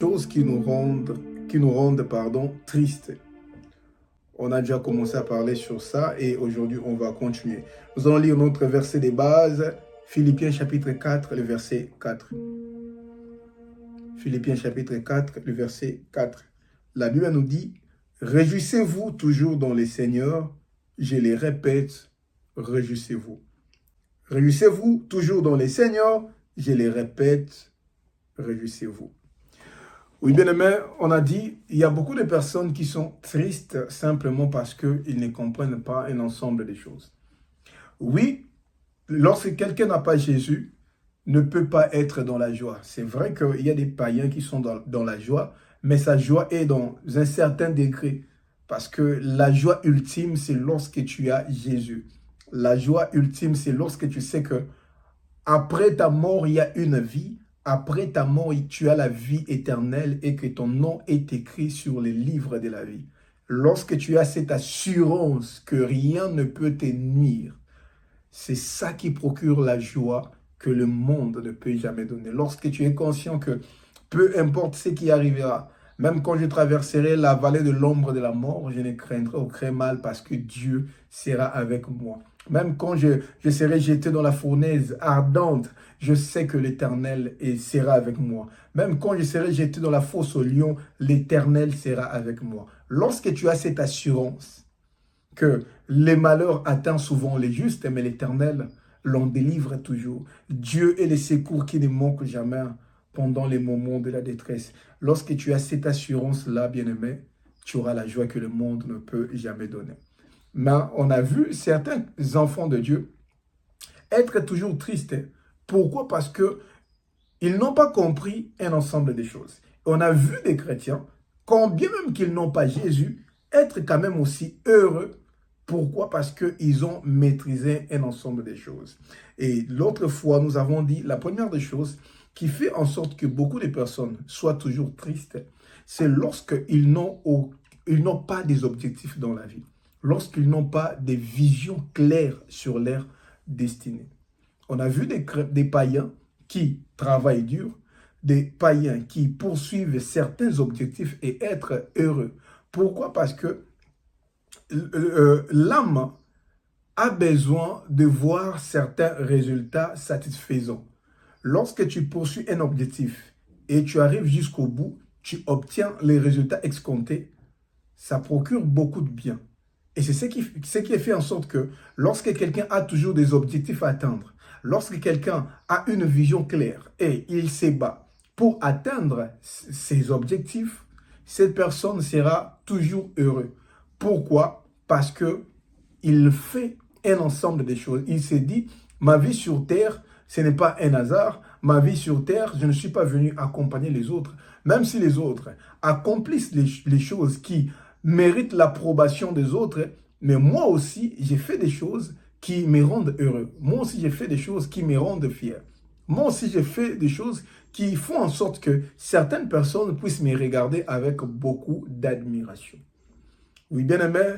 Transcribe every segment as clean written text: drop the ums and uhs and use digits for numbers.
Choses qui nous rendent tristes. On a déjà commencé à parler sur ça et aujourd'hui on va continuer. Nous allons lire notre verset de base, Philippiens chapitre 4, le verset 4. Philippiens chapitre 4, le verset 4. La Bible nous dit, réjouissez-vous toujours dans les Seigneurs. Je les répète, réjouissez-vous. Réjouissez-vous toujours dans les Seigneurs. Je les répète, réjouissez-vous. Oui, bien aimé, on a dit, il y a beaucoup de personnes qui sont tristes simplement parce qu'ils ne comprennent pas un ensemble de choses. Oui, lorsque quelqu'un n'a pas Jésus, ne peut pas être dans la joie. C'est vrai qu'il y a des païens qui sont dans la joie, mais sa joie est dans un certain degré. Parce que la joie ultime, c'est lorsque tu as Jésus. La joie ultime, c'est lorsque tu sais que après ta mort, il y a une vie. Après ta mort, tu as la vie éternelle et que ton nom est écrit sur les livres de la vie. Lorsque tu as cette assurance que rien ne peut te nuire, c'est ça qui procure la joie que le monde ne peut jamais donner. Lorsque tu es conscient que peu importe ce qui arrivera, même quand je traverserai la vallée de l'ombre de la mort, je ne craindrai aucun mal parce que Dieu sera avec moi. Même quand je serai jeté dans la fournaise ardente, je sais que l'Éternel sera avec moi. Même quand je serai jeté dans la fosse au lion, l'Éternel sera avec moi. Lorsque tu as cette assurance que les malheurs atteignent souvent les justes, mais l'Éternel l'en délivre toujours. Dieu est le secours qui ne manque jamais pendant les moments de la détresse. Lorsque tu as cette assurance-là, bien-aimé, tu auras la joie que le monde ne peut jamais donner. Mais on a vu certains enfants de Dieu être toujours tristes. Pourquoi? Parce qu'ils n'ont pas compris un ensemble de choses. On a vu des chrétiens, quand bien même qu'ils n'ont pas Jésus, être quand même aussi heureux. Pourquoi? Parce qu'ils ont maîtrisé un ensemble de choses. Et l'autre fois, nous avons dit, la première des choses qui fait en sorte que beaucoup de personnes soient toujours tristes, c'est lorsqu'ils n'ont pas des objectifs dans la vie. Lorsqu'ils n'ont pas des visions claires sur leur destinée. On a vu des païens qui travaillent dur, des païens qui poursuivent certains objectifs et être heureux. Pourquoi? Parce que l'âme a besoin de voir certains résultats satisfaisants. Lorsque tu poursuis un objectif et tu arrives jusqu'au bout, tu obtiens les résultats escomptés, ça procure beaucoup de bien. Et c'est ce qui fait en sorte que lorsque quelqu'un a toujours des objectifs à atteindre, lorsque quelqu'un a une vision claire et il se bat pour atteindre ses objectifs, cette personne sera toujours heureuse. Pourquoi? Parce qu'il fait un ensemble de choses. Il s'est dit, ma vie sur terre, ce n'est pas un hasard. Ma vie sur terre, je ne suis pas venu accompagner les autres. Même si les autres accomplissent les choses qui méritent l'approbation des autres, mais moi aussi, j'ai fait des choses qui me rendent heureux. Moi aussi, j'ai fait des choses qui me rendent fier. Moi aussi, j'ai fait des choses qui font en sorte que certaines personnes puissent me regarder avec beaucoup d'admiration. Oui, bien-aimé,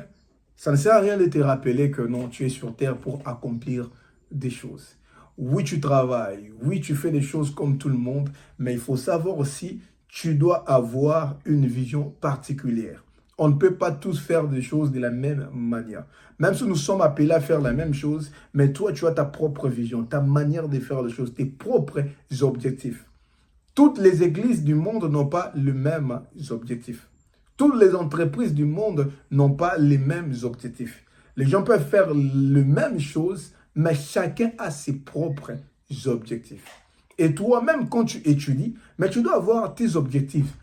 ça ne sert à rien de te rappeler que non, tu es sur terre pour accomplir des choses. Oui, tu travailles, oui, tu fais des choses comme tout le monde, mais il faut savoir aussi, tu dois avoir une vision particulière. On ne peut pas tous faire des choses de la même manière. Même si nous sommes appelés à faire la même chose, mais toi, tu as ta propre vision, ta manière de faire les choses, tes propres objectifs. Toutes les églises du monde n'ont pas les mêmes objectifs. Toutes les entreprises du monde n'ont pas les mêmes objectifs. Les gens peuvent faire les mêmes choses, mais chacun a ses propres objectifs. Et toi, même quand tu étudies, mais tu dois avoir tes objectifs.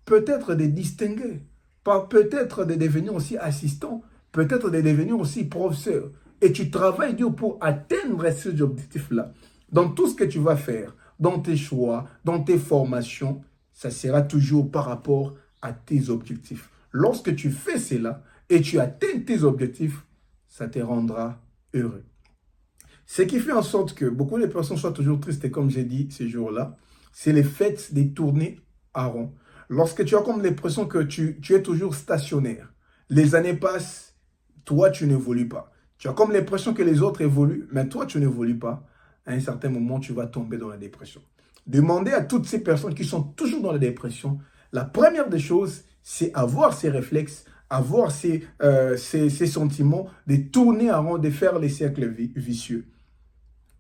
Peut-être de distinguer, peut-être de devenir aussi assistant, peut-être de devenir aussi professeur. Et tu travailles dur pour atteindre ces objectifs-là. Dans tout ce que tu vas faire, dans tes choix, dans tes formations, ça sera toujours par rapport à tes objectifs. Lorsque tu fais cela et tu atteins tes objectifs, ça te rendra heureux. Ce qui fait en sorte que beaucoup de personnes soient toujours tristes, comme j'ai dit ces jours-là, c'est le fait de tourner à rond. Lorsque tu as comme l'impression que tu es toujours stationnaire, les années passent, toi tu n'évolues pas. Tu as comme l'impression que les autres évoluent, mais toi tu n'évolues pas. À un certain moment, tu vas tomber dans la dépression. Demandez à toutes ces personnes qui sont toujours dans la dépression, La première des choses, c'est avoir ces réflexes, avoir ces sentiments, de tourner en rond, de faire les cercles vicieux.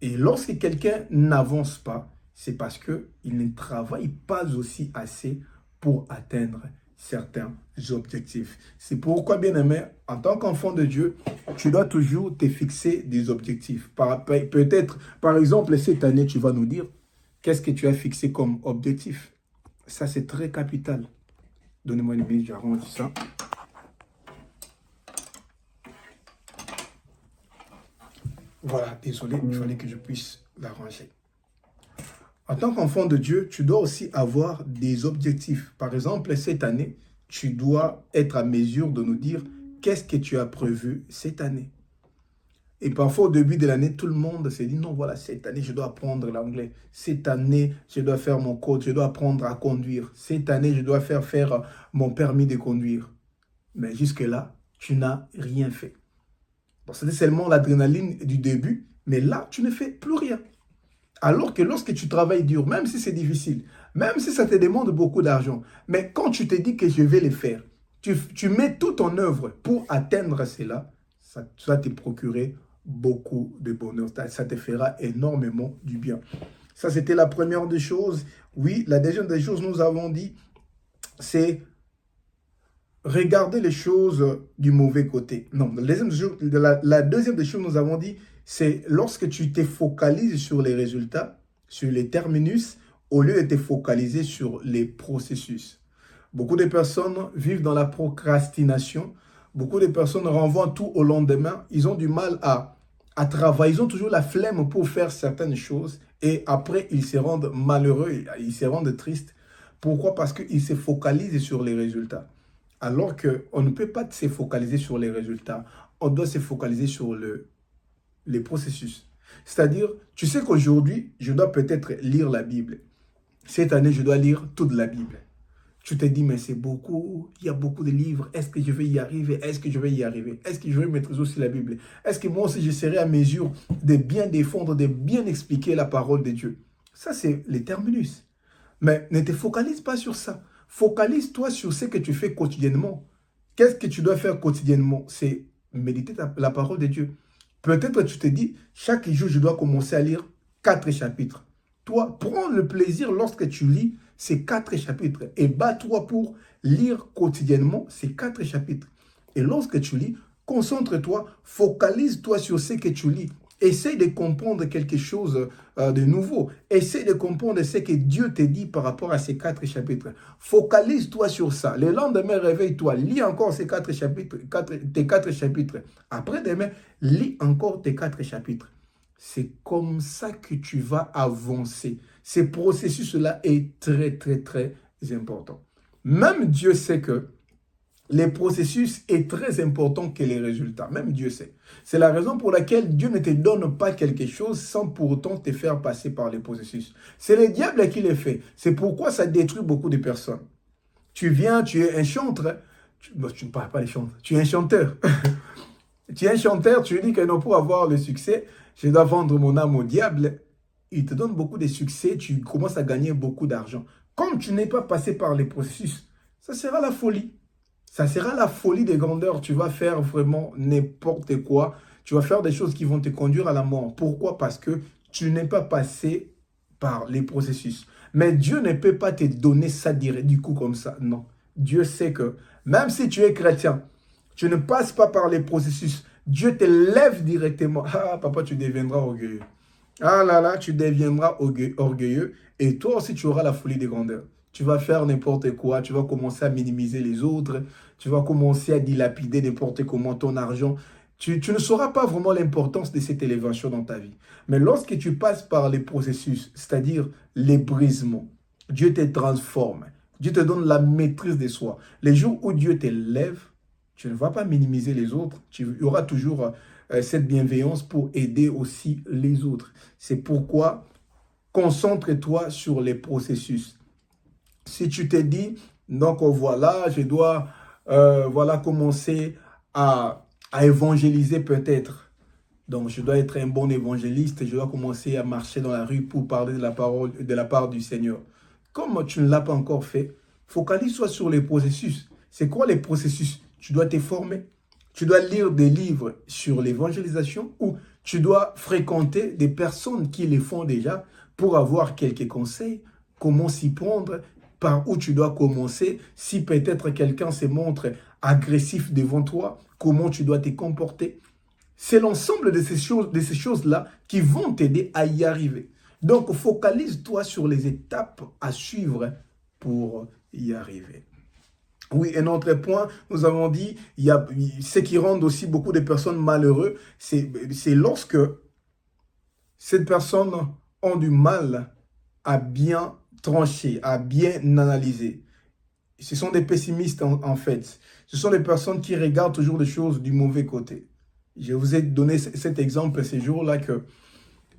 Et lorsque quelqu'un n'avance pas, c'est parce qu'il ne travaille pas aussi assez pour atteindre certains objectifs. C'est pourquoi, bien-aimé, en tant qu'enfant de Dieu, tu dois toujours te fixer des objectifs. Peut-être, par exemple, cette année, tu vas nous dire, qu'est-ce que tu as fixé comme objectif? Ça, c'est très capital. Donnez-moi une minute, j'arrondis ça. Voilà, désolé, il fallait que je puisse l'arranger. En tant qu'enfant de Dieu, tu dois aussi avoir des objectifs. Par exemple, cette année, tu dois être à mesure de nous dire qu'est-ce que tu as prévu cette année. Et parfois, au début de l'année, tout le monde se dit, non, voilà, cette année, je dois apprendre l'anglais. Cette année, je dois faire mon code, je dois apprendre à conduire. Cette année, je dois faire mon permis de conduire. Mais jusque-là, tu n'as rien fait. C'était seulement l'adrénaline du début, mais là, tu ne fais plus rien. Alors que lorsque tu travailles dur, même si c'est difficile, même si ça te demande beaucoup d'argent, mais quand tu te dis que je vais le faire, tu mets tout en œuvre pour atteindre cela, ça va te procurer beaucoup de bonheur. Ça te fera énormément du bien. Ça, c'était la première des choses. Oui, la deuxième des choses, nous avons dit, c'est regarder les choses du mauvais côté. Non, la deuxième des choses, nous avons dit, c'est lorsque tu te focalises sur les résultats, sur les terminus, au lieu de te focaliser sur les processus. Beaucoup de personnes vivent dans la procrastination. Beaucoup de personnes renvoient tout au lendemain. Ils ont du mal à travailler. Ils ont toujours la flemme pour faire certaines choses. Et après, ils se rendent malheureux, ils se rendent tristes. Pourquoi? Parce qu'ils se focalisent sur les résultats. Alors qu'on ne peut pas se focaliser sur les résultats. On doit se focaliser sur les processus. C'est-à-dire, tu sais qu'aujourd'hui, je dois peut-être lire la Bible. Cette année, je dois lire toute la Bible. Tu te dis, mais c'est beaucoup, il y a beaucoup de livres. Est-ce que je vais y arriver? Est-ce que je vais y arriver? Est-ce que je vais maîtriser aussi la Bible? Est-ce que moi aussi, je serai à mesure de bien défendre, de bien expliquer la parole de Dieu? Ça, c'est les terminus. Mais ne te focalise pas sur ça. Focalise-toi sur ce que tu fais quotidiennement. Qu'est-ce que tu dois faire quotidiennement? C'est méditer la parole de Dieu. Peut-être tu te dis, chaque jour, je dois commencer à lire 4 chapitres. Toi, prends le plaisir lorsque tu lis ces 4 chapitres et bats-toi pour lire quotidiennement ces 4 chapitres. Et lorsque tu lis, concentre-toi, focalise-toi sur ce que tu lis. Essaye de comprendre quelque chose de nouveau. Essaye de comprendre ce que Dieu te dit par rapport à ces 4 chapitres. Focalise-toi sur ça. Le lendemain, réveille-toi. Lis encore ces 4 chapitres, tes 4 chapitres. Après demain, lis encore tes 4 chapitres. C'est comme ça que tu vas avancer. Ce processus-là est très, très, très important. Même Dieu sait que le processus est très important que les résultats. Même Dieu sait. C'est la raison pour laquelle Dieu ne te donne pas quelque chose sans pour autant te faire passer par les processus. C'est le diable qui le fait. C'est pourquoi ça détruit beaucoup de personnes. Tu viens, tu es un chanteur. Tu ne parles pas de chanteur. Tu es un chanteur. Tu es un chanteur, tu lui dis que non, pour avoir le succès, je dois vendre mon âme au diable. Il te donne beaucoup de succès, tu commences à gagner beaucoup d'argent. Comme tu n'es pas passé par les processus, ça sera la folie. Ça sera la folie des grandeurs. Tu vas faire vraiment n'importe quoi. Tu vas faire des choses qui vont te conduire à la mort. Pourquoi? Parce que tu n'es pas passé par les processus. Mais Dieu ne peut pas te donner ça du coup comme ça. Non. Dieu sait que même si tu es chrétien, tu ne passes pas par les processus. Dieu te lève directement. Ah, papa, tu deviendras orgueilleux. Ah là là, tu deviendras orgueilleux. Et toi aussi, tu auras la folie des grandeurs. Tu vas faire n'importe quoi. Tu vas commencer à minimiser les autres. Tu vas commencer à dilapider n'importe comment ton argent. Tu ne sauras pas vraiment l'importance de cette élévation dans ta vie. Mais lorsque tu passes par les processus, c'est-à-dire les brisements, Dieu te transforme. Dieu te donne la maîtrise de soi. Les jours où Dieu te lève, tu ne vas pas minimiser les autres. Tu auras toujours cette bienveillance pour aider aussi les autres. C'est pourquoi concentre-toi sur les processus. Si tu te dis, donc voilà, je dois commencer à évangéliser peut-être. Donc je dois être un bon évangéliste, je dois commencer à marcher dans la rue pour parler de la parole, de la part du Seigneur. Comme tu ne l'as pas encore fait, Focalise-toi sur les processus. C'est quoi les processus? Tu dois te former. Tu dois lire des livres sur l'évangélisation ou tu dois fréquenter des personnes qui les font déjà pour avoir quelques conseils, comment s'y prendre, par où tu dois commencer. Si peut-être quelqu'un se montre agressif devant toi, comment tu dois te comporter. C'est l'ensemble de ces choses-là qui vont t'aider à y arriver. Donc, focalise-toi sur les étapes à suivre pour y arriver. Oui, un autre point, nous avons dit, il y a ce qui rend aussi beaucoup de personnes malheureuses, c'est lorsque ces personnes ont du mal à bien trancher, à bien analyser. Ce sont des pessimistes en fait. Ce sont des personnes qui regardent toujours les choses du mauvais côté. Je vous ai donné cet exemple ces jours-là que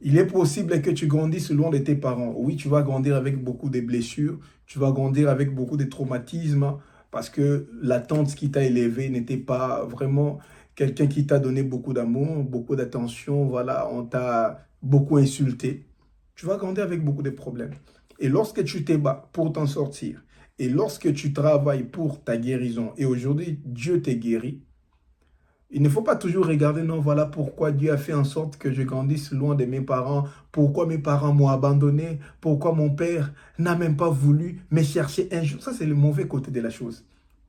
il est possible que tu grandisses loin de tes parents. Oui, tu vas grandir avec beaucoup de blessures, tu vas grandir avec beaucoup de traumatismes parce que la tante qui t'a élevé n'était pas vraiment quelqu'un qui t'a donné beaucoup d'amour, beaucoup d'attention. Voilà, on t'a beaucoup insulté. Tu vas grandir avec beaucoup de problèmes. Et lorsque tu te bats pour t'en sortir, et lorsque tu travailles pour ta guérison, et aujourd'hui Dieu t'est guéri, il ne faut pas toujours regarder, non, voilà pourquoi Dieu a fait en sorte que je grandisse loin de mes parents, pourquoi mes parents m'ont abandonné, pourquoi mon père n'a même pas voulu me chercher un jour. Ça, c'est le mauvais côté de la chose.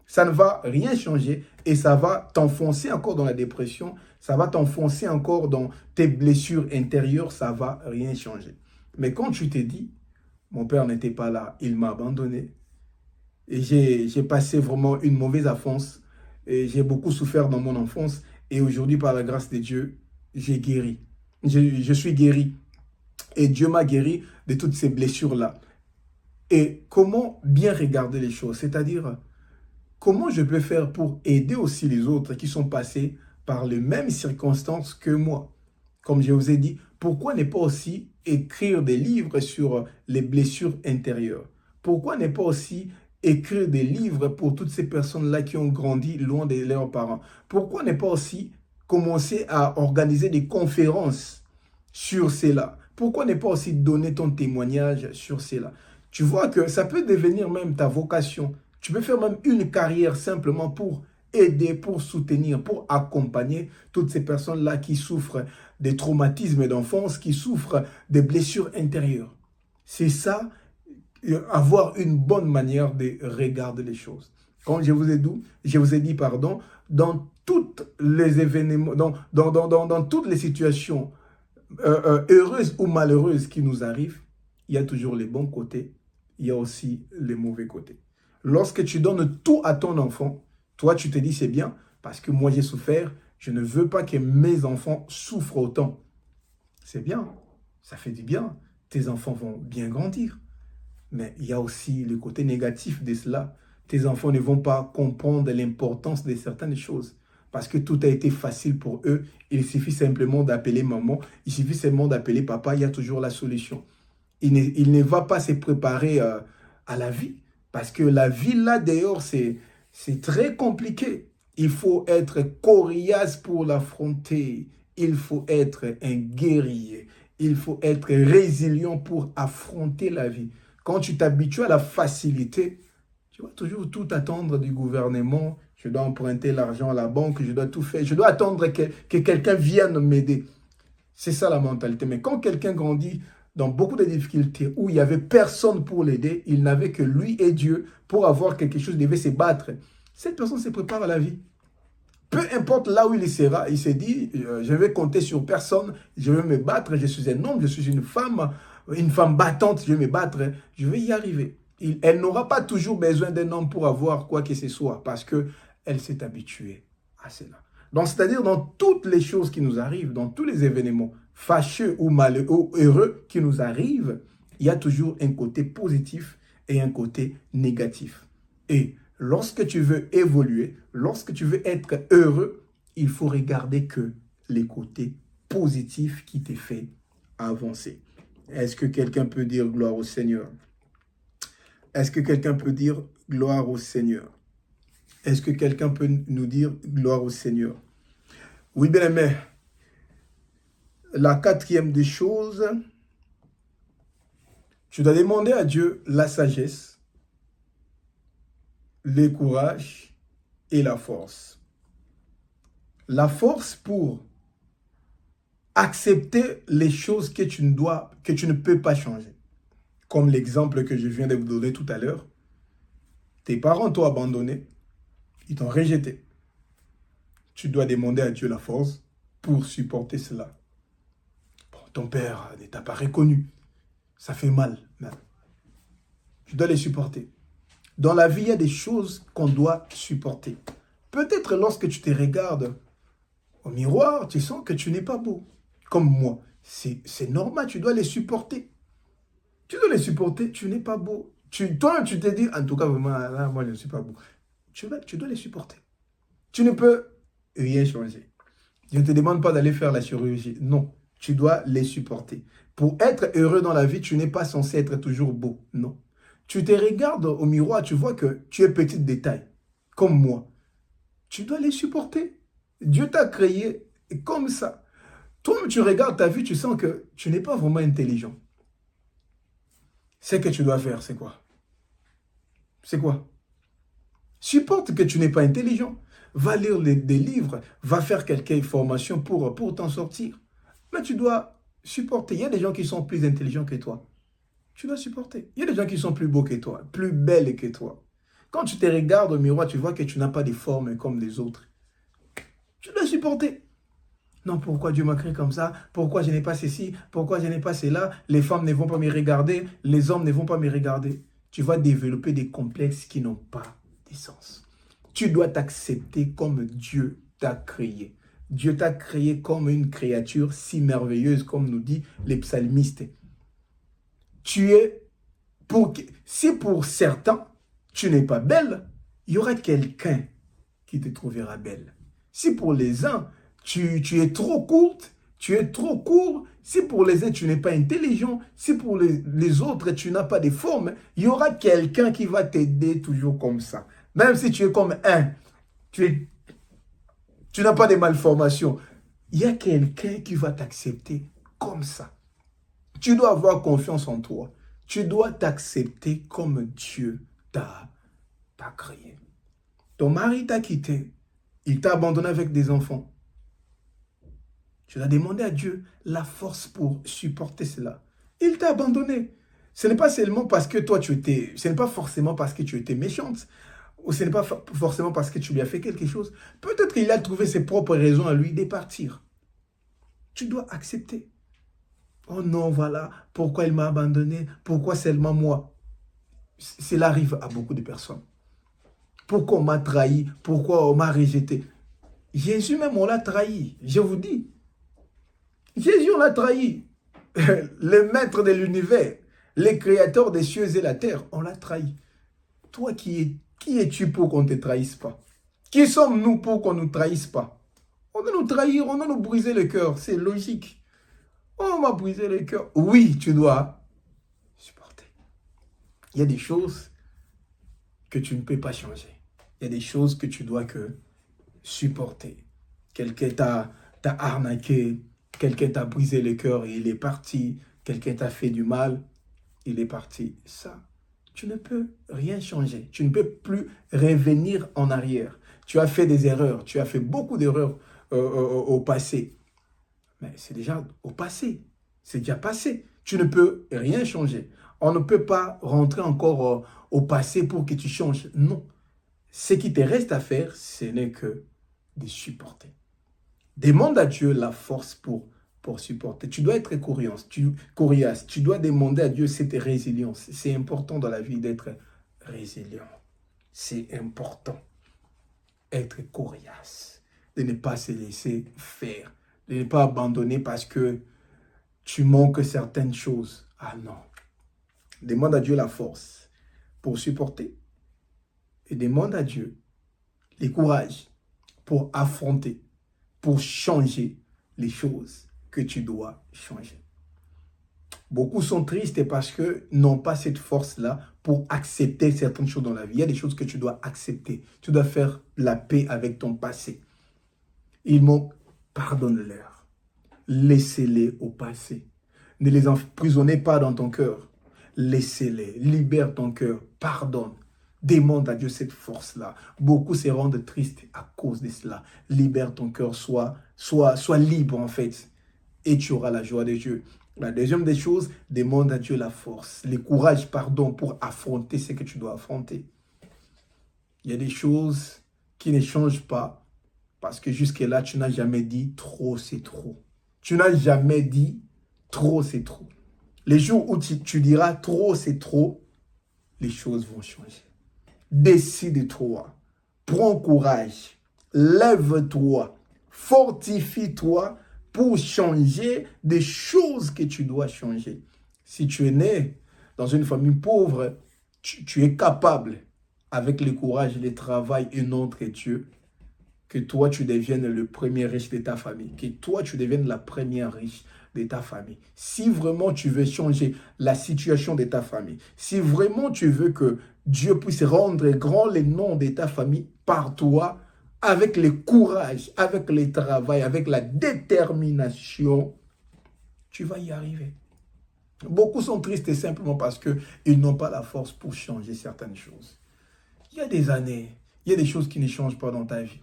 Ça ne va rien changer et ça va t'enfoncer encore dans la dépression, ça va t'enfoncer encore dans tes blessures intérieures, ça ne va rien changer. Mais quand tu te dis, mon père n'était pas là, il m'a abandonné, et j'ai passé vraiment une mauvaise enfance. Et j'ai beaucoup souffert dans mon enfance. Et aujourd'hui, par la grâce de Dieu, j'ai guéri. Je suis guéri. Et Dieu m'a guéri de toutes ces blessures-là. Et comment bien regarder les choses? C'est-à-dire, comment je peux faire pour aider aussi les autres qui sont passés par les mêmes circonstances que moi? Comme je vous ai dit, pourquoi ne pas aussi écrire des livres sur les blessures intérieures? Pourquoi ne pas aussi écrire des livres pour toutes ces personnes-là qui ont grandi loin de leurs parents? Pourquoi ne pas aussi commencer à organiser des conférences sur cela? Pourquoi ne pas aussi donner ton témoignage sur cela? Tu vois que ça peut devenir même ta vocation. Tu peux faire même une carrière simplement pour aider, pour soutenir, pour accompagner toutes ces personnes-là qui souffrent des traumatismes d'enfance, qui souffrent des blessures intérieures. C'est ça, avoir une bonne manière de regarder les choses. Comme je vous ai dit, pardon, dans toutes les événements, dans toutes les situations heureuses ou malheureuses qui nous arrivent, il y a toujours les bons côtés, il y a aussi les mauvais côtés. Lorsque tu donnes tout à ton enfant, toi tu te dis c'est bien parce que moi j'ai souffert, je ne veux pas que mes enfants souffrent autant. C'est bien, ça fait du bien, tes enfants vont bien grandir. Mais il y a aussi le côté négatif de cela. Tes enfants ne vont pas comprendre l'importance de certaines choses. Parce que tout a été facile pour eux. Il suffit simplement d'appeler maman. Il suffit simplement d'appeler papa. Il y a toujours la solution. Il ne va pas se préparer à la vie. Parce que la vie là dehors, c'est très compliqué. Il faut être coriace pour l'affronter. Il faut être un guerrier. Il faut être résilient pour affronter la vie. Quand tu t'habitues à la facilité, tu vas toujours tout attendre du gouvernement. Je dois emprunter l'argent à la banque, je dois tout faire. Je dois attendre que quelqu'un vienne m'aider. C'est ça la mentalité. Mais quand quelqu'un grandit dans beaucoup de difficultés, où il n'y avait personne pour l'aider, il n'avait que lui et Dieu pour avoir quelque chose, il devait se battre. Cette personne se prépare à la vie. Peu importe là où il sera, il s'est dit, je vais compter sur personne, je vais me battre, je suis un homme, je suis une femme battante, je vais me battre, je vais y arriver. Elle n'aura pas toujours besoin d'un homme pour avoir quoi que ce soit, parce qu'elle s'est habituée à cela. Donc, c'est-à-dire dans toutes les choses qui nous arrivent, dans tous les événements fâcheux ou malheureux ou heureux qui nous arrivent, il y a toujours un côté positif et un côté négatif. Et lorsque tu veux évoluer, lorsque tu veux être heureux, il faut regarder que les côtés positifs qui te fait avancer. Est-ce que quelqu'un peut dire gloire au Seigneur? Est-ce que quelqu'un peut dire gloire au Seigneur? Est-ce que quelqu'un peut nous dire gloire au Seigneur? Oui, bien aimé. La quatrième des choses, tu dois demander à Dieu la sagesse le courage et la force. La force pour accepter les choses que tu ne peux pas changer. Comme l'exemple que je viens de vous donner tout à l'heure. Tes parents t'ont abandonné, ils t'ont rejeté. Tu dois demander à Dieu la force pour supporter cela. Bon, ton père ne t'a pas reconnu. Ça fait mal. Mais tu dois les supporter. Dans la vie, il y a des choses qu'on doit supporter. Peut-être lorsque tu te regardes au miroir, tu sens que tu n'es pas beau. Comme moi. C'est normal, tu dois les supporter. Tu dois les supporter, tu n'es pas beau. Toi, tu te dis, en tout cas, vraiment, là, moi, je ne suis pas beau. Tu dois les supporter. Tu ne peux rien changer. Je ne te demande pas d'aller faire la chirurgie. Non, tu dois les supporter. Pour être heureux dans la vie, tu n'es pas censé être toujours beau. Non. Tu te regardes au miroir, tu vois que tu es petit de taille, comme moi. Tu dois les supporter. Dieu t'a créé comme ça. Toi, tu regardes ta vie, tu sens que tu n'es pas vraiment intelligent. Ce que tu dois faire, c'est quoi? C'est quoi? Supporte que tu n'es pas intelligent. Va lire des livres, va faire quelques formations pour t'en sortir. Mais tu dois supporter. Il y a des gens qui sont plus intelligents que toi. Tu dois supporter. Il y a des gens qui sont plus beaux que toi, plus belles que toi. Quand tu te regardes au miroir, tu vois que tu n'as pas des formes comme les autres. Tu dois supporter. Non, pourquoi Dieu m'a créé comme ça? Pourquoi je n'ai pas ceci? Pourquoi je n'ai pas cela? Les femmes ne vont pas me regarder. Les hommes ne vont pas me regarder. Tu vas développer des complexes qui n'ont pas de sens. Tu dois t'accepter comme Dieu t'a créé. Dieu t'a créé comme une créature si merveilleuse, comme nous dit les psalmistes. Si pour certains, tu n'es pas belle, il y aura quelqu'un qui te trouvera belle. Si pour les uns, tu es trop courte, tu es trop court, si pour les uns, tu n'es pas intelligent, si pour les autres, tu n'as pas de forme, il y aura quelqu'un qui va t'aider toujours comme ça. Même si tu es comme un, tu n'as pas de malformations, il y a quelqu'un qui va t'accepter comme ça. Tu dois avoir confiance en toi. Tu dois t'accepter comme Dieu t'a créé. Ton mari t'a quitté. Il t'a abandonné avec des enfants. Tu dois demander à Dieu la force pour supporter cela. Il t'a abandonné. Ce n'est pas seulement parce que toi ce n'est pas forcément parce que tu étais méchante. Ou ce n'est pas forcément parce que tu lui as fait quelque chose. Peut-être qu'il a trouvé ses propres raisons à lui de partir. Tu dois accepter. Oh non, voilà, pourquoi il m'a abandonné? Pourquoi seulement moi? Cela arrive à beaucoup de personnes. Pourquoi on m'a trahi? Pourquoi on m'a rejeté? Jésus même, on l'a trahi. Je vous dis. Jésus, on l'a trahi. Le maître de l'univers, le créateur des cieux et la terre, on l'a trahi. Toi, qui es-tu pour qu'on ne te trahisse pas? Qui sommes-nous pour qu'on ne nous trahisse pas? On va nous trahir, on va nous briser le cœur. C'est logique. On m'a brisé le cœur. Oui, tu dois supporter. Il y a des choses que tu ne peux pas changer. Il y a des choses que tu dois supporter. Quelqu'un t'a arnaqué, quelqu'un t'a brisé le cœur et il est parti. Quelqu'un t'a fait du mal, il est parti. Ça, tu ne peux rien changer. Tu ne peux plus revenir en arrière. Tu as fait des erreurs. Tu as fait beaucoup d'erreurs au passé. Mais c'est déjà au passé. C'est déjà passé. Tu ne peux rien changer. On ne peut pas rentrer encore au passé pour que tu changes. Non. Ce qui te reste à faire, ce n'est que de supporter. Demande à Dieu la force pour supporter. Tu dois être coriace. Tu dois demander à Dieu cette résilience. C'est important dans la vie d'être résilient. C'est important. Être coriace. De ne pas se laisser faire. De ne pas abandonner parce que tu manques certaines choses. Ah non. Demande à Dieu la force pour supporter. Et demande à Dieu le courage pour affronter, pour changer les choses que tu dois changer. Beaucoup sont tristes parce qu'ils n'ont pas cette force-là pour accepter certaines choses dans la vie. Il y a des choses que tu dois accepter. Tu dois faire la paix avec ton passé. Ils m'ont pardonne-leur. Laissez-les au passé. Ne les emprisonnez pas dans ton cœur. Laissez-les. Libère ton cœur. Pardonne. Demande à Dieu cette force-là. Beaucoup se rendent tristes à cause de cela. Libère ton cœur, sois libre en fait. Et tu auras la joie de Dieu. La deuxième des choses, demande à Dieu la force, le courage, pardon, pour affronter ce que tu dois affronter. Il y a des choses qui ne changent pas parce que jusque-là, tu n'as jamais dit trop, c'est trop. Tu n'as jamais dit trop, c'est trop. Les jours où tu diras trop, c'est trop, les choses vont changer. Décide-toi, prends courage, lève-toi, fortifie-toi pour changer des choses que tu dois changer. Si tu es né dans une famille pauvre, tu es capable, avec le courage, le travail et notre Dieu, que toi tu deviennes le premier riche de ta famille, que toi tu deviennes la première riche de ta famille. Si vraiment tu veux changer la situation de ta famille, si vraiment tu veux que Dieu puisse rendre grand le nom de ta famille par toi, avec le courage, avec le travail, avec la détermination, tu vas y arriver. Beaucoup sont tristes simplement parce qu'ils n'ont pas la force pour changer certaines choses. Il y a des années, il y a des choses qui ne changent pas dans ta vie.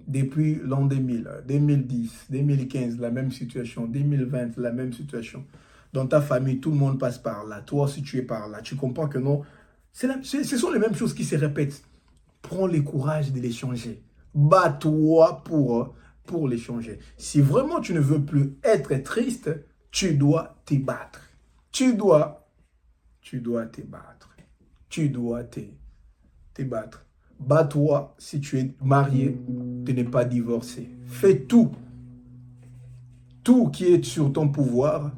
Depuis l'an 2000, 2010, 2015, la même situation. 2020, la même situation. Dans ta famille, tout le monde passe par là. Toi aussi, tu es par là. Tu comprends que non. Ce sont les mêmes choses qui se répètent. Prends le courage de les changer. Bats-toi pour les changer. Si vraiment tu ne veux plus être triste, tu dois te battre. Tu dois te battre. Tu dois te battre. Bats-toi si tu es marié de ne pas divorcer. Fais tout qui est sur ton pouvoir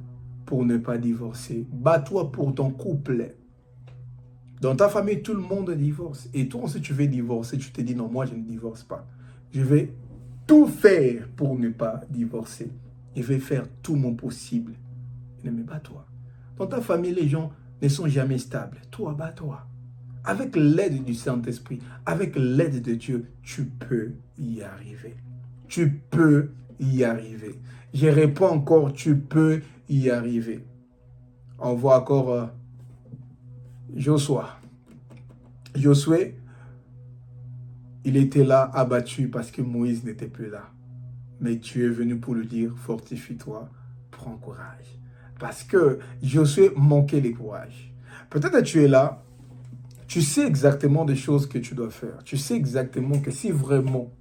pour ne pas divorcer. Bats-toi pour ton couple. Dans ta famille, tout le monde divorce. Et toi, si tu veux divorcer, tu te dis non, moi je ne divorce pas. Je vais tout faire pour ne pas divorcer. Je vais faire tout mon possible. Ne me bats-toi. Dans ta famille, les gens ne sont jamais stables. Toi, bats-toi. Avec l'aide du Saint-Esprit, avec l'aide de Dieu, tu peux y arriver. Tu peux y arriver. Je réponds encore, tu peux y arriver. On voit encore Josué. Josué, il était là abattu parce que Moïse n'était plus là. Mais Dieu est venu pour lui dire, fortifie-toi, prends courage. Parce que Josué manquait de courage. Peut-être que tu es là, tu sais exactement des choses que tu dois faire. Tu sais exactement que si vraiment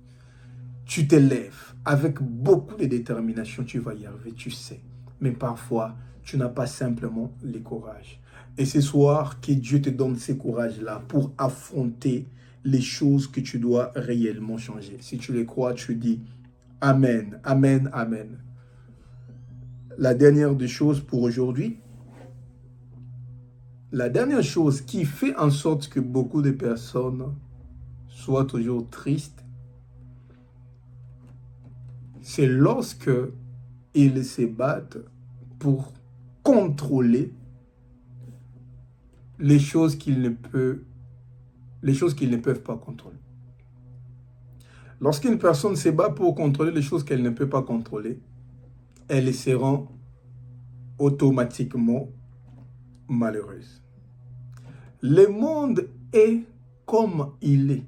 tu t'élèves avec beaucoup de détermination, tu vas y arriver, tu sais. Mais parfois, tu n'as pas simplement le courage. Et ce soir, que Dieu te donne ce courage-là pour affronter les choses que tu dois réellement changer. Si tu les crois, tu dis Amen, Amen, Amen. La dernière des choses pour aujourd'hui, la dernière chose qui fait en sorte que beaucoup de personnes soient toujours tristes, c'est lorsque ils se battent pour contrôler les choses qu'ils ne peuvent pas contrôler. Lorsqu'une personne se bat pour contrôler les choses qu'elle ne peut pas contrôler, elle se rend automatiquement malheureuse. Le monde est comme il est.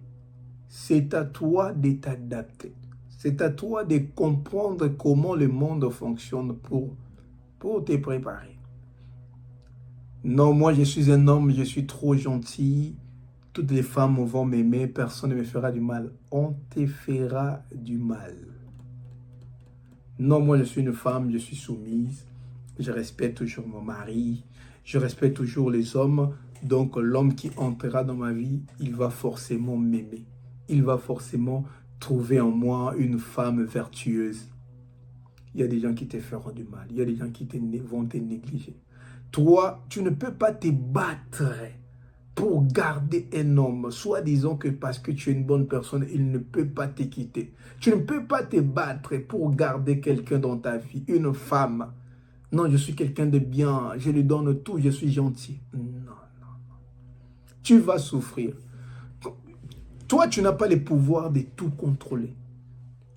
C'est à toi de t'adapter. C'est à toi de comprendre comment le monde fonctionne pour te préparer. Non, moi je suis un homme, je suis trop gentil. Toutes les femmes vont m'aimer, personne ne me fera du mal. On te fera du mal. Non, moi je suis une femme, je suis soumise. Je respecte toujours mon mari. Je respecte toujours les hommes. Donc l'homme qui entrera dans ma vie, il va forcément m'aimer. Il va forcément trouver en moi une femme vertueuse. Il y a des gens qui te feront du mal. Il y a des gens qui vont te négliger. Toi, tu ne peux pas te battre pour garder un homme. Soit disons que parce que tu es une bonne personne, il ne peut pas te quitter. Tu ne peux pas te battre pour garder quelqu'un dans ta vie, une femme. Non, je suis quelqu'un de bien, je lui donne tout, je suis gentil. Non, non, non. Tu vas souffrir. Toi, tu n'as pas le pouvoir de tout contrôler.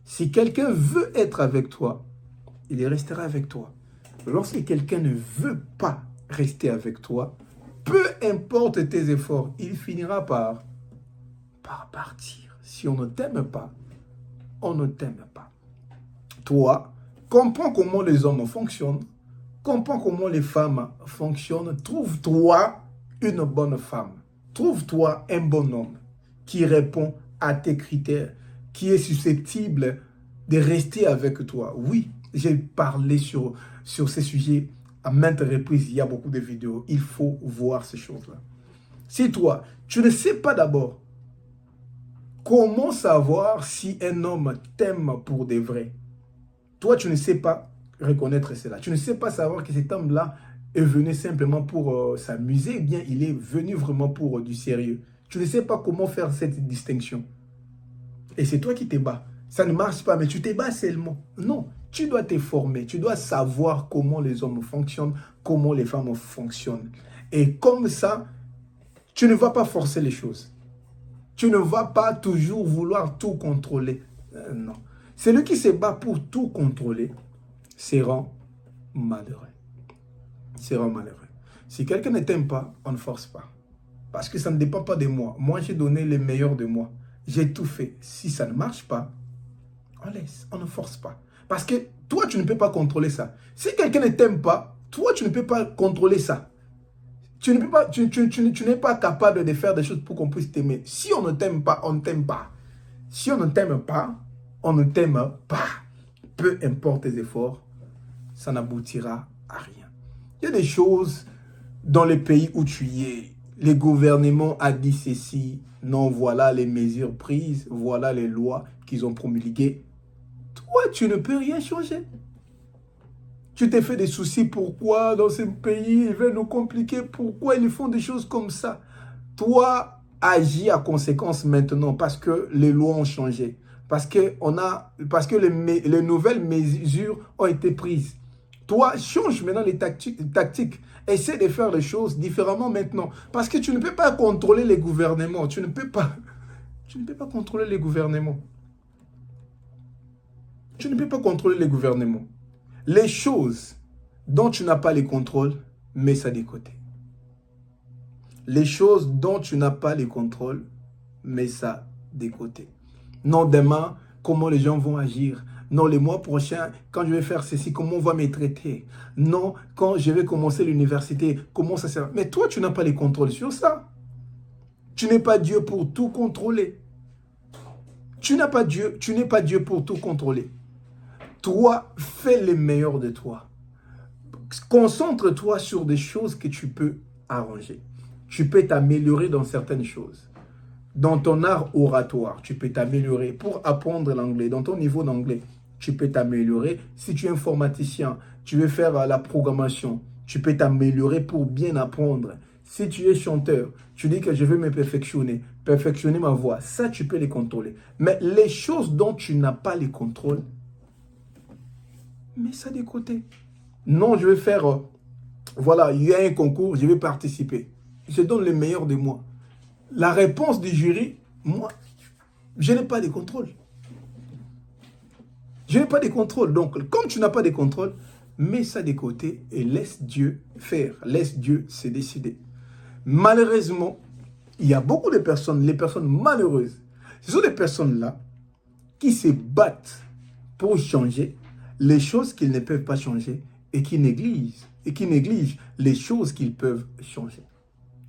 Si quelqu'un veut être avec toi, il restera avec toi. Lorsque quelqu'un ne veut pas rester avec toi, peu importe tes efforts, il finira par partir. Si on ne t'aime pas, on ne t'aime pas. Toi, comprends comment les hommes fonctionnent, comprends comment les femmes fonctionnent, trouve-toi une bonne femme, trouve-toi un bon homme qui répond à tes critères, qui est susceptible de rester avec toi. Oui, j'ai parlé sur ces sujets à maintes reprises, il y a beaucoup de vidéos, il faut voir ces choses-là. Si toi, tu ne sais pas d'abord comment savoir si un homme t'aime pour de vrai, toi, tu ne sais pas reconnaître cela. Tu ne sais pas savoir que cet homme-là est venu simplement pour s'amuser, ou bien il est venu vraiment pour du sérieux. Tu ne sais pas comment faire cette distinction. Et c'est toi qui te bats. Ça ne marche pas, mais tu te bats seulement. Non, tu dois te former. Tu dois savoir comment les hommes fonctionnent, comment les femmes fonctionnent. Et comme ça, tu ne vas pas forcer les choses. Tu ne vas pas toujours vouloir tout contrôler. Non. Celui qui se bat pour tout contrôler sera malheureux. Sera malheureux. Si quelqu'un ne t'aime pas, on ne force pas. Parce que ça ne dépend pas de moi. Moi, j'ai donné le meilleur de moi. J'ai tout fait. Si ça ne marche pas, on laisse. On ne force pas. Parce que toi, tu ne peux pas contrôler ça. Si quelqu'un ne t'aime pas, toi, tu ne peux pas contrôler ça. Tu n'es pas capable de faire des choses pour qu'on puisse t'aimer. Si on ne t'aime pas, on ne t'aime pas. Si on ne t'aime pas, on ne t'aime pas. Peu importe tes efforts, ça n'aboutira à rien. Il y a des choses dans les pays où tu y es. Le gouvernement a dit ceci. Non, voilà les mesures prises. Voilà les lois qu'ils ont promulguées. Toi, tu ne peux rien changer. Tu t'es fait des soucis. Pourquoi dans ce pays, ils veulent nous compliquer? Pourquoi ils font des choses comme ça? Toi, agis à conséquence maintenant parce que les lois ont changé. Parce que les nouvelles mesures ont été prises. Toi, change maintenant les tactiques. Essaie de faire les choses différemment maintenant. Parce que tu ne peux pas contrôler les gouvernements. Tu ne peux pas contrôler les gouvernements. Tu ne peux pas contrôler les gouvernements. Les choses dont tu n'as pas les contrôles, mets ça de côté. Les choses dont tu n'as pas les contrôles, mets ça de côté. Non, demain, comment les gens vont agir. Non, le mois prochain, quand je vais faire ceci, comment on va me traiter. Non, quand je vais commencer l'université, comment ça sert. Mais toi, tu n'as pas les contrôles sur ça. Tu n'es pas Dieu pour tout contrôler. Tu n'es pas Dieu pour tout contrôler. Toi, fais le meilleur de toi. Concentre-toi sur des choses que tu peux arranger. Tu peux t'améliorer dans certaines choses. Dans ton art oratoire, tu peux t'améliorer pour apprendre l'anglais. Dans ton niveau d'anglais, tu peux t'améliorer. Si tu es informaticien, tu veux faire la programmation, tu peux t'améliorer pour bien apprendre. Si tu es chanteur, tu dis que je veux me perfectionner ma voix. Ça, tu peux les contrôler. Mais les choses dont tu n'as pas les contrôles, mets ça de côté. Non, je vais faire, voilà, il y a un concours, je vais participer. Je donne le meilleur de moi. La réponse du jury, moi, je n'ai pas de contrôle. Je n'ai pas de contrôle. Donc, comme tu n'as pas de contrôle, mets ça de côté et laisse Dieu faire. Laisse Dieu se décider. Malheureusement, il y a beaucoup de personnes, les personnes malheureuses, ce sont des personnes-là qui se battent pour changer les choses qu'ils ne peuvent pas changer et qui négligent les choses qu'ils peuvent changer.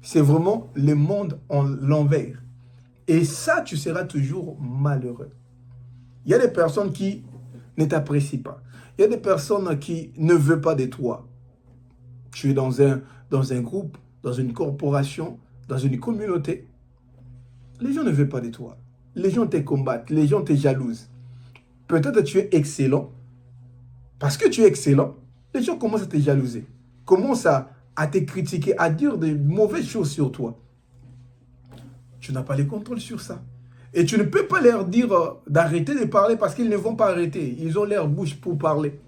C'est vraiment le monde en l'envers. Et ça, tu seras toujours malheureux. Il y a des personnes qui ne t'apprécient pas. Il y a des personnes qui ne veulent pas de toi. Tu es dans un groupe, dans une corporation, dans une communauté. Les gens ne veulent pas de toi. Les gens te combattent, les gens te jalousent. Peut-être que tu es excellent. Parce que tu es excellent, les gens commencent à te jalouser. Commencent à te critiquer, à dire de mauvaises choses sur toi. Tu n'as pas le contrôle sur ça. Et tu ne peux pas leur dire d'arrêter de parler parce qu'ils ne vont pas arrêter. Ils ont leur bouche pour parler.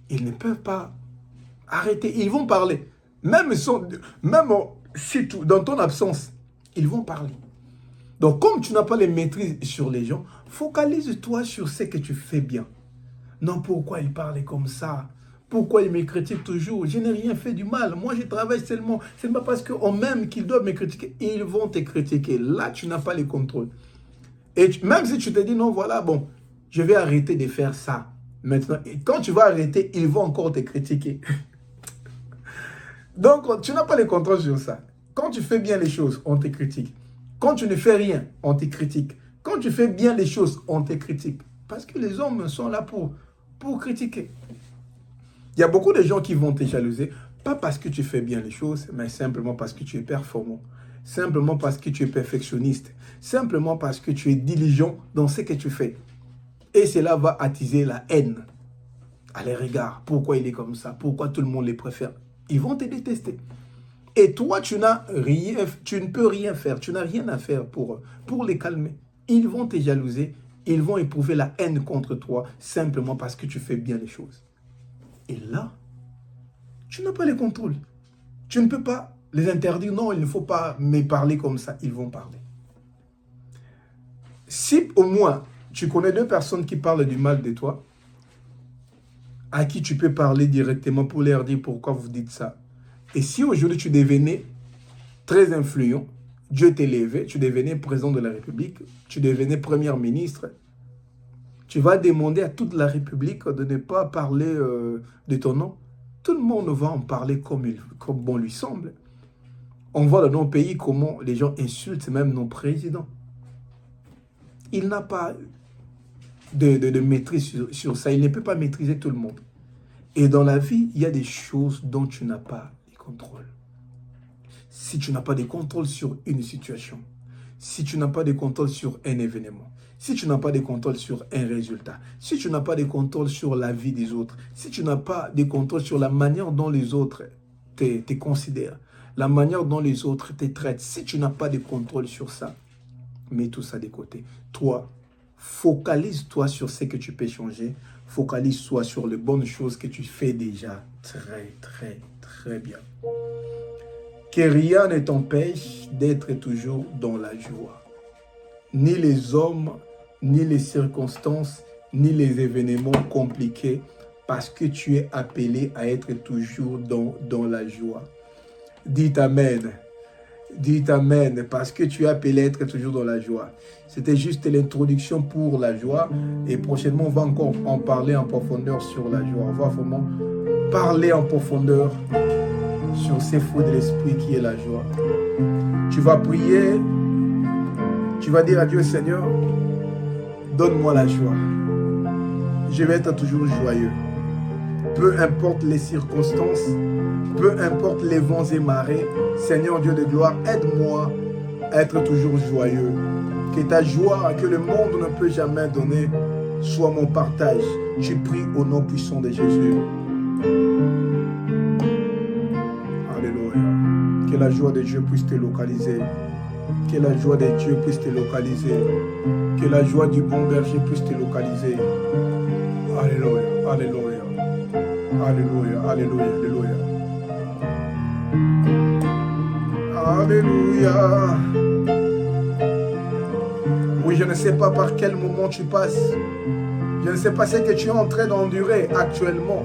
Ils ne peuvent pas arrêter. Ils vont parler. Même si dans ton absence, ils vont parler. Donc, comme tu n'as pas les maîtrises sur les gens, focalise-toi sur ce que tu fais bien. Non, pourquoi il parle comme ça? Pourquoi ils me critiquent toujours? Je n'ai rien fait du mal. Moi, je travaille seulement. Ce n'est pas parce qu'on m'aime qu'ils doivent me critiquer. Ils vont te critiquer. Là, tu n'as pas le contrôle. Et même si tu te dis, non, voilà, bon, je vais arrêter de faire ça. Maintenant, quand tu vas arrêter, ils vont encore te critiquer. Donc, tu n'as pas le contrôle sur ça. Quand tu fais bien les choses, on te critique. Quand tu ne fais rien, on te critique. Quand tu fais bien les choses, on te critique. Parce que les hommes sont là pour critiquer. Il y a beaucoup de gens qui vont te jalouser, pas parce que tu fais bien les choses, mais simplement parce que tu es performant. Simplement parce que tu es perfectionniste. Simplement parce que tu es diligent dans ce que tu fais. Et cela va attiser la haine à les regards. Pourquoi il est comme ça? Pourquoi tout le monde les préfère? Ils vont te détester. Et toi, tu ne peux rien faire. Tu n'as rien à faire pour les calmer. Ils vont te jalouser. Ils vont éprouver la haine contre toi simplement parce que tu fais bien les choses. Et là, tu n'as pas le contrôle. Tu ne peux pas les interdire. Non, il ne faut pas me parler comme ça. Ils vont parler. Si au moins tu connais deux personnes qui parlent du mal de toi, à qui tu peux parler directement pour leur dire pourquoi vous dites ça. Et si aujourd'hui tu devenais très influent, Dieu t'élevait, tu devenais président de la République, tu devenais premier ministre, tu vas demander à toute la République de ne pas parler de ton nom. Tout le monde va en parler comme bon lui semble. On voit dans nos pays comment les gens insultent même nos présidents. Il n'a pas de maîtrise sur ça. Il ne peut pas maîtriser tout le monde. Et dans la vie, il y a des choses dont tu n'as pas de contrôle. Si tu n'as pas de contrôle sur une situation, si tu n'as pas de contrôle sur un événement, si tu n'as pas de contrôle sur un résultat, si tu n'as pas de contrôle sur la vie des autres, si tu n'as pas de contrôle sur la manière dont les autres te considèrent, la manière dont les autres te traitent, si tu n'as pas de contrôle sur ça, mets tout ça de côté. Toi, focalise-toi sur ce que tu peux changer. Focalise-toi sur les bonnes choses que tu fais déjà très, très, très bien. Que rien ne t'empêche d'être toujours dans la joie. Ni les hommes, ni les circonstances, ni les événements compliqués, parce que tu es appelé à être toujours dans la joie. Dites Amen. Dites Amen, parce que tu es appelé à être toujours dans la joie. C'était juste l'introduction pour la joie. Et prochainement, on va encore en parler en profondeur sur la joie. On va vraiment parler en profondeur sur ces fruits de l'esprit qui est la joie. Tu vas prier. Tu vas dire à Dieu, Seigneur, donne-moi la joie. Je vais être toujours joyeux. Peu importe les circonstances, peu importe les vents et marées, Seigneur Dieu de gloire, aide-moi à être toujours joyeux. Que ta joie que le monde ne peut jamais donner soit mon partage. Je prie au nom puissant de Jésus. Alléluia. Que la joie de Dieu puisse te localiser. Que la joie de Dieu puisse te localiser. Que la joie du bon berger puisse te localiser. Alléluia. Alléluia. Alléluia. Alléluia. Alléluia. Alléluia. Oui, je ne sais pas par quel moment tu passes. Je ne sais pas ce que tu es en train d'endurer actuellement.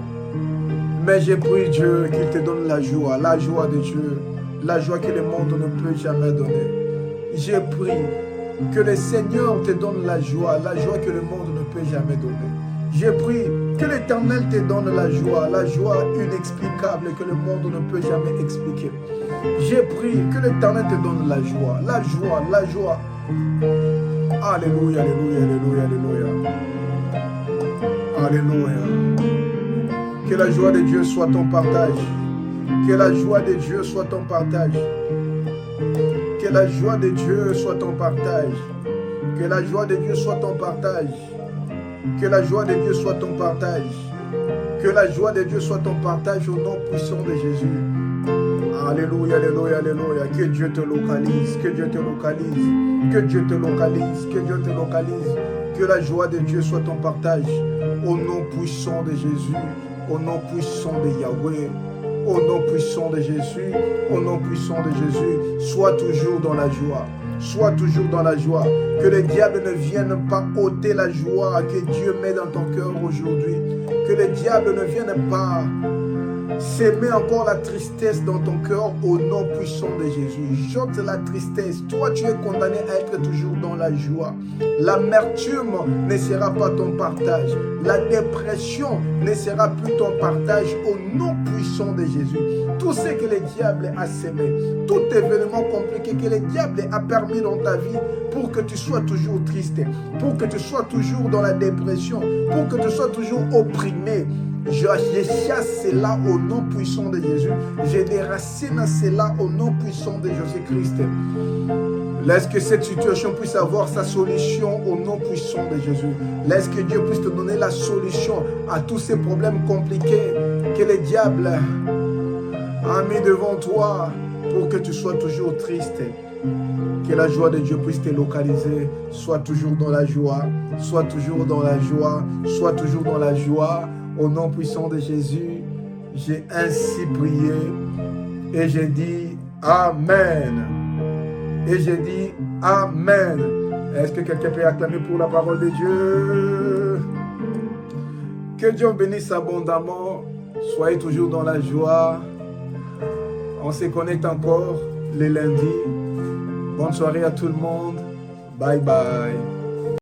Mais j'ai prié Dieu qu'il te donne la joie de Dieu, la joie que le monde ne peut jamais donner. J'ai prié que le Seigneur te donne la joie que le monde ne peut jamais donner. J'ai prié que l'Éternel te donne la joie inexplicable que le monde ne peut jamais expliquer. J'ai prié que l'Éternel te donne la joie. Alléluia, alléluia, alléluia, alléluia. Alléluia. Que la joie de Dieu soit ton partage. Que la joie de Dieu soit ton partage. Que la joie de Dieu soit ton partage. Que la joie de Dieu soit ton partage. Que la joie de Dieu soit ton partage. Que la joie de Dieu soit ton partage au nom puissant de Jésus. Alléluia, alléluia, alléluia. Que Dieu te localise, que Dieu te localise, que Dieu te localise, que Dieu te localise. Que la joie de Dieu soit ton partage au nom puissant de Jésus, au nom puissant de Yahweh, au nom puissant de Jésus, au nom puissant de Jésus. Sois toujours dans la joie. sois toujours dans la joie. Que le diable ne vienne pas ôter la joie que Dieu met dans ton cœur aujourd'hui. Que le diable ne vienne pas s'aimer encore la tristesse dans ton cœur au nom puissant de Jésus. J'ôte la tristesse. Toi, tu es condamné à être toujours dans la joie. L'amertume ne sera pas ton partage. La dépression ne sera plus ton partage au nom puissant de Jésus. Tout ce que le diable a sémé, tout événement compliqué que le diable a permis dans ta vie pour que tu sois toujours triste, pour que tu sois toujours dans la dépression, pour que tu sois toujours opprimé. Je chasse cela au nom puissant de Jésus. Je déracine cela au nom puissant de Jésus-Christ. Laisse que cette situation puisse avoir sa solution au nom puissant de Jésus. Laisse que Dieu puisse te donner la solution à tous ces problèmes compliqués que le diable a mis devant toi pour que tu sois toujours triste. Que la joie de Dieu puisse te localiser. Sois toujours dans la joie. Sois toujours dans la joie. Sois toujours dans la joie. Au nom puissant de Jésus, j'ai ainsi prié et j'ai dit Amen. Et j'ai dit Amen. Est-ce que quelqu'un peut acclamer pour la parole de Dieu? Que Dieu bénisse abondamment. Soyez toujours dans la joie. On se connecte encore les lundis. Bonne soirée à tout le monde. Bye bye.